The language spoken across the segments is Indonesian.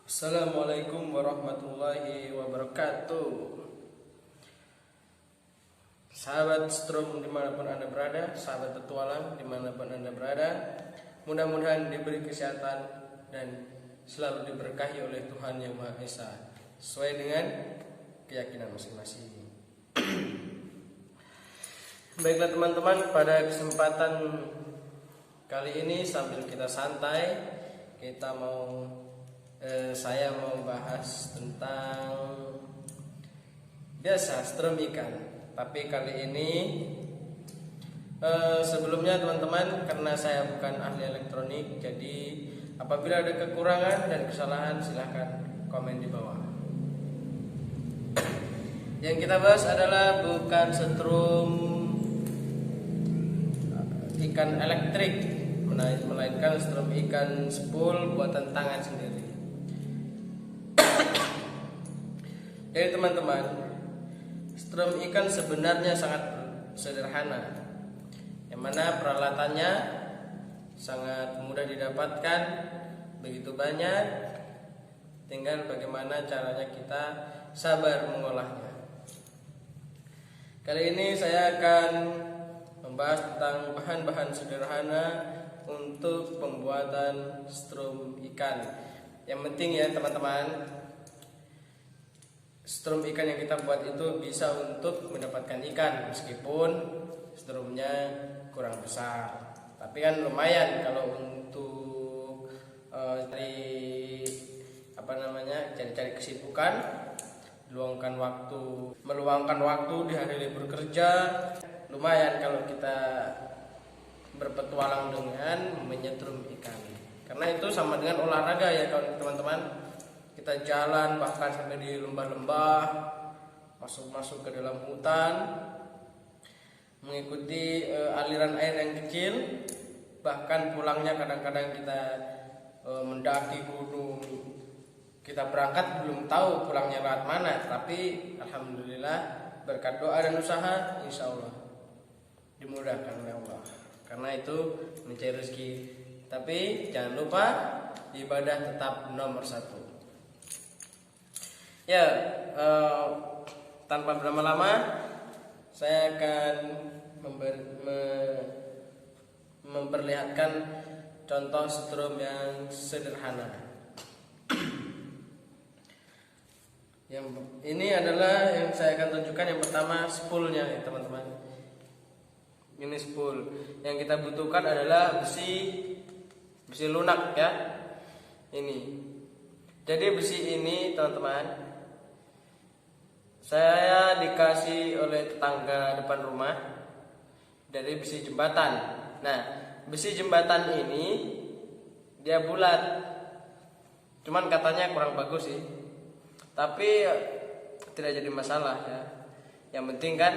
Assalamualaikum warahmatullahi wabarakatuh. Sahabat Strom dimanapun Anda berada, sahabat petualang dimanapun Anda berada, mudah-mudahan diberi kesehatan dan selalu diberkahi oleh Tuhan Yang Maha Esa sesuai dengan keyakinan masing-masing. Baiklah teman-teman, pada kesempatan kali ini sambil kita santai, saya mau bahas tentang biasa strom ikan. Tapi kali ini sebelumnya teman-teman, karena saya bukan ahli elektronik, jadi apabila ada kekurangan dan kesalahan silahkan komen di bawah. Yang kita bahas adalah bukan setrum ikan elektrik, melainkan strom ikan spool buatan tangan sendiri. Jadi teman-teman, strom ikan sebenarnya sangat sederhana, yang mana peralatannya sangat mudah didapatkan, begitu banyak, tinggal bagaimana caranya kita sabar mengolahnya. Kali ini saya akan membahas tentang bahan-bahan sederhana untuk pembuatan strom ikan. Yang penting ya teman-teman, strom ikan yang kita buat itu bisa untuk mendapatkan ikan, meskipun stromnya kurang besar. Tapi kan lumayan kalau untuk cari kesibukan, meluangkan waktu di hari libur kerja. Lumayan kalau kita berpetualang dengan menyetrum ikan, karena itu sama dengan olahraga ya teman-teman. Kita jalan bahkan sampai di lembah-lembah, masuk ke dalam hutan, mengikuti aliran air yang kecil. Bahkan pulangnya kadang-kadang kita mendaki gunung. Kita berangkat belum tahu pulangnya lewat mana, tapi alhamdulillah berkat doa dan usaha, insya Allah dimudahkan oleh Allah. Karena itu mencari rezeki. Tapi jangan lupa ibadah tetap nomor satu. Ya, tanpa berlama-lama, saya akan memperlihatkan contoh strom yang sederhana. Yang ini adalah yang saya akan tunjukkan. Yang pertama spoolnya ya teman-teman. Ini spool. Yang kita butuhkan adalah besi lunak ya. Ini. Jadi besi ini teman-teman, saya dikasih oleh tetangga depan rumah dari besi jembatan. Nah, besi jembatan ini dia bulat, cuman katanya kurang bagus sih. Tapi tidak jadi masalah ya. Yang penting kan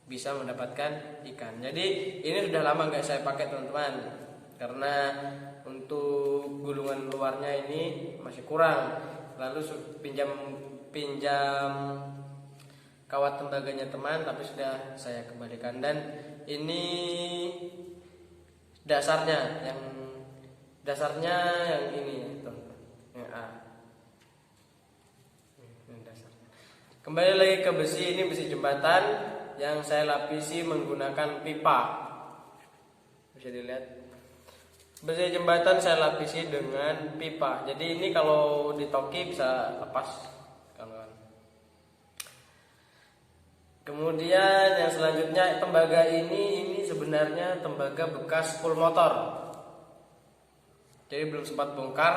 bisa mendapatkan ikan. Jadi ini sudah lama nggak saya pakai teman-teman, karena untuk gulungan luarnya ini masih kurang. Lalu pinjam kawat tembaganya teman, tapi sudah saya kembalikan. Dan ini dasarnya yang ini yang A. Ini dasarnya. Kembali lagi ke besi, ini besi jembatan yang saya lapisi menggunakan pipa. Bisa dilihat, besi jembatan saya lapisi dengan pipa. Jadi ini kalau ditoki bisa lepas. Kemudian yang selanjutnya, tembaga ini sebenarnya tembaga bekas spool motor. Jadi belum sempat bongkar.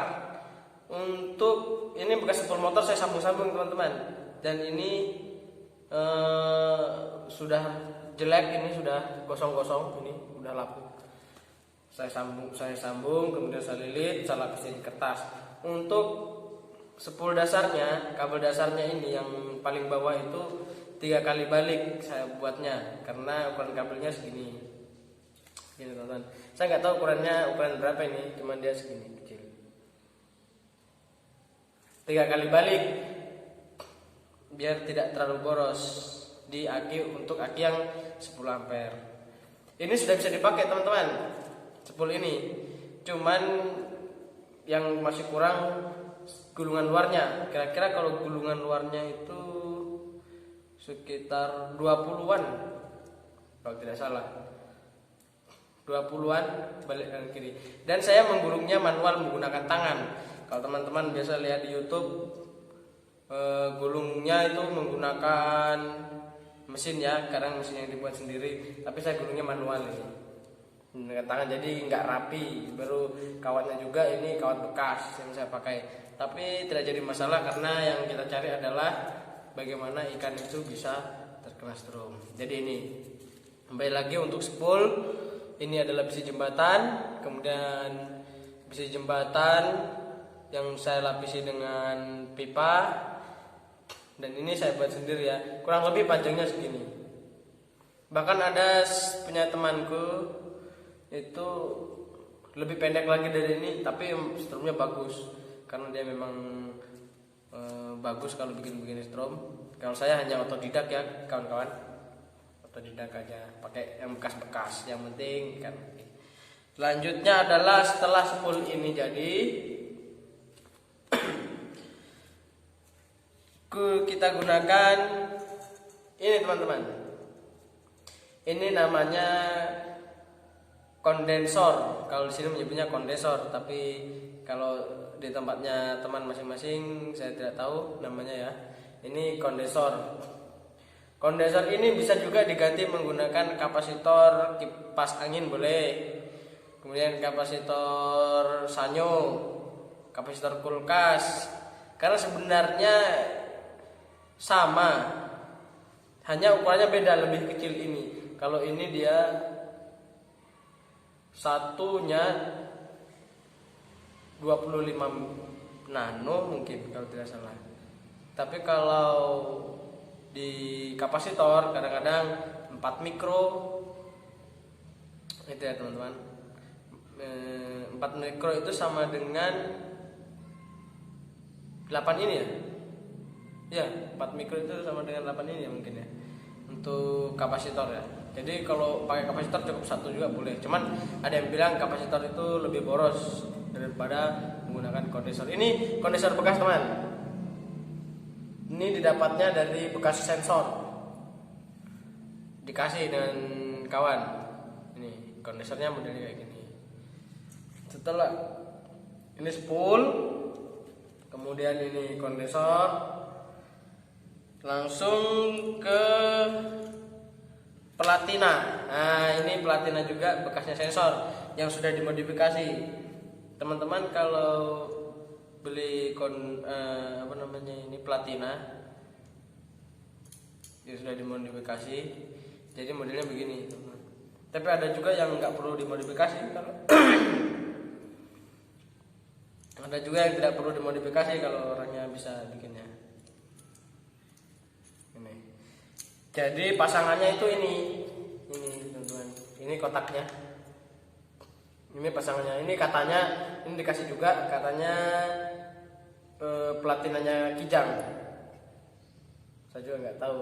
Untuk ini bekas spool motor saya sambung-sambung teman-teman. Dan ini sudah jelek, ini sudah gosong-gosong, ini udah lapuk. Saya sambung, kemudian saya lilit, saya lapisin kertas. Untuk spool dasarnya, kabel dasarnya ini yang paling bawah itu 3 kali balik saya buatnya, karena ukuran kabelnya segini teman-teman. Saya nggak tahu ukuran berapa ini, cuman dia segini kecil. 3 kali balik biar tidak terlalu boros di aki, untuk aki yang 10 ampere. Ini sudah bisa dipakai teman-teman, spool ini. Cuman yang masih kurang gulungan luarnya. Kira-kira kalau gulungan luarnya itu sekitar 20-an kalau tidak salah, 20-an balik kanan kiri. Dan saya menggulungnya manual menggunakan tangan. Kalau teman-teman biasa lihat di YouTube, gulungnya itu menggunakan mesin ya, kadang mesin yang dibuat sendiri. Tapi saya gulungnya manual ini dengan tangan, jadi nggak rapi. Baru kawatnya juga ini kawat bekas yang saya pakai. Tapi tidak jadi masalah karena yang kita cari adalah bagaimana ikan itu bisa terkena strom. Jadi ini kembali lagi untuk spool. Ini adalah besi jembatan, kemudian besi jembatan yang saya lapisi dengan pipa, dan ini saya buat sendiri ya. Kurang lebih panjangnya segini. Bahkan ada punya temanku itu lebih pendek lagi dari ini, tapi stromnya bagus karena dia memang bagus kalau bikin strom. Kalau saya hanya otodidak ya kawan-kawan, otodidak aja, pakai yang bekas-bekas, yang penting kan. Selanjutnya adalah setelah spool ini jadi, kita gunakan ini teman-teman. Ini namanya kondensor. Kalau di sini menyebutnya kondensor, tapi kalau di tempatnya teman masing-masing saya tidak tahu namanya ya. Ini kondensor. Kondensor ini bisa juga diganti menggunakan kapasitor kipas angin boleh. Kemudian kapasitor sanyo, kapasitor kulkas. Karena sebenarnya sama, hanya ukurannya beda, lebih kecil ini. Kalau ini dia satunya 25 nano mungkin kalau tidak salah. Tapi kalau di kapasitor kadang-kadang 4 mikro itu ya teman-teman. 4 mikro itu sama dengan 8 ini ya. Ya, 4 mikro itu sama dengan 8 ini ya mungkin ya. Untuk kapasitor ya. Jadi kalau pakai kapasitor cukup satu juga boleh. Cuman ada yang bilang kapasitor itu lebih boros daripada menggunakan kondensor. Ini kondensor bekas teman. Ini didapatnya dari bekas sensor. Dikasih dengan kawan. Ini kondensornya modelnya kayak gini. Setelah ini spool, kemudian ini kondensor, langsung ke platina. Nah, ini platina juga bekasnya sensor yang sudah dimodifikasi. Teman-teman kalau beli ini platina yang sudah dimodifikasi, jadi modelnya begini. Tapi ada juga yang nggak perlu dimodifikasi kalau ada juga yang tidak perlu dimodifikasi kalau orangnya bisa bikinnya. Ini. Jadi pasangannya itu ini teman-teman. Ini kotaknya. Ini pasangannya. Ini katanya ini dikasih juga katanya platinanya Kijang. Saya juga nggak tahu.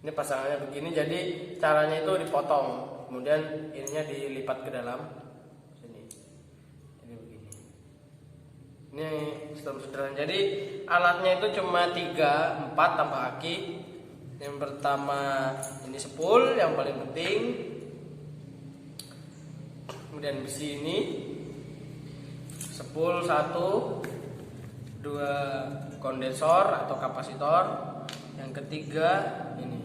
Ini pasangannya begini. Jadi caranya itu dipotong, kemudian ininya dilipat ke dalam. Ini sederhana. Jadi alatnya itu cuma 3, 4 tambah aki. Yang pertama ini spool yang paling penting. Kemudian besi ini spool 1, 2 kondensor atau kapasitor. Yang ketiga ini.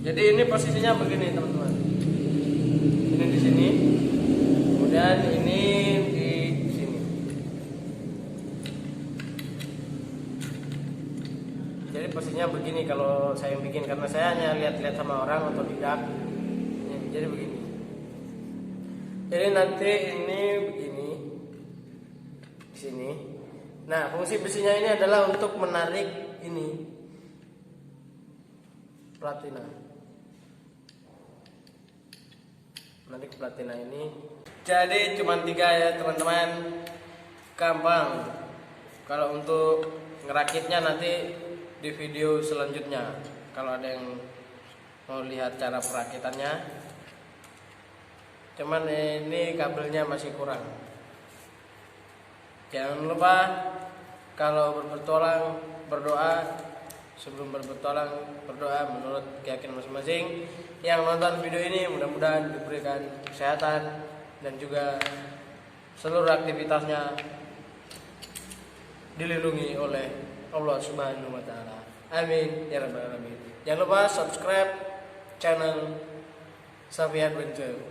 Jadi ini posisinya begini teman-teman. Ini di sini. Dan ini di sini. Jadi posisinya begini kalau saya bikin, karena saya hanya lihat-lihat sama orang atau tidak. Jadi begini. Jadi nanti ini begini di sini. Nah, fungsi besinya ini adalah untuk menarik ini platina. Menarik platina ini. Jadi cuma 3 ya teman-teman, gampang. Kalau untuk ngerakitnya nanti di video selanjutnya. Kalau ada yang mau lihat cara perakitannya. Cuman ini kabelnya masih kurang. Jangan lupa kalau berpetualang berdoa, sebelum berpetualang berdoa menurut keyakinan masing-masing. Yang nonton video ini mudah-mudahan diberikan kesehatan dan juga seluruh aktivitasnya dilindungi oleh Allah Subhanahu wa taala. Amin ya rabbal alamin. Jangan lupa subscribe channel Safi Adventure.